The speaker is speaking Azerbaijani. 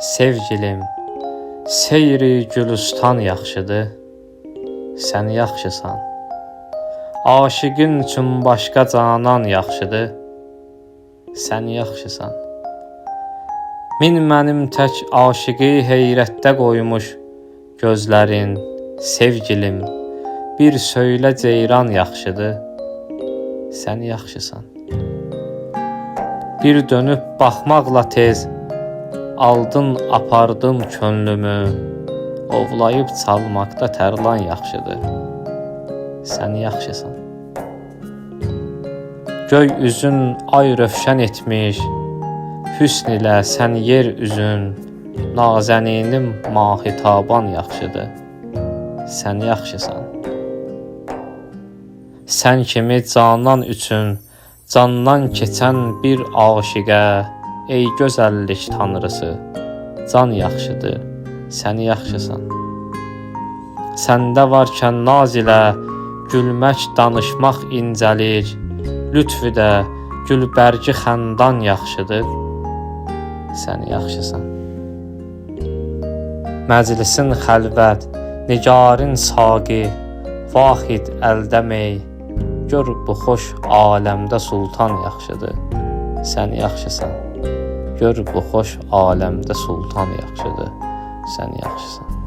Sevgilim, seyri gülüstan yaxşıdır, sən yaxşısan. Aşıqın üçün başqa canan yaxşıdır, sən yaxşısan. Min mənim tək aşıqı heyrətdə qoymuş gözlərin, sevgilim, bir söylə ceyran yaxşıdır, sən yaxşısan. Bir dönüb baxmaqla tez aldın, apardın könlümü, ovlayıb çalmaqda tərlan yaxşıdır, sən yaxşısan. Göy üzün ay rövşən etmiş, hüsn ilə sən yer üzün, nazəninim mahitaban yaxşıdır, sən yaxşısan. Sən kimi canan üçün candan keçən bir aşiqə, ey gözəllik tanrısı, can yaxşıdır, sən yaxşısan. Səndə varkən naz ilə gülmək, danışmaq incəlik, lütfü də gülbərgi xəndan yaxşıdır, sən yaxşısan. Məclisin xəlvət, nigarın saqi, vahid əldəmey, gör bu xoş aləmdə sultan yaxşıdır, sən yaxşısan. Gör bu xoş aləmdə sultan yaxşıdır, sən yaxşısan.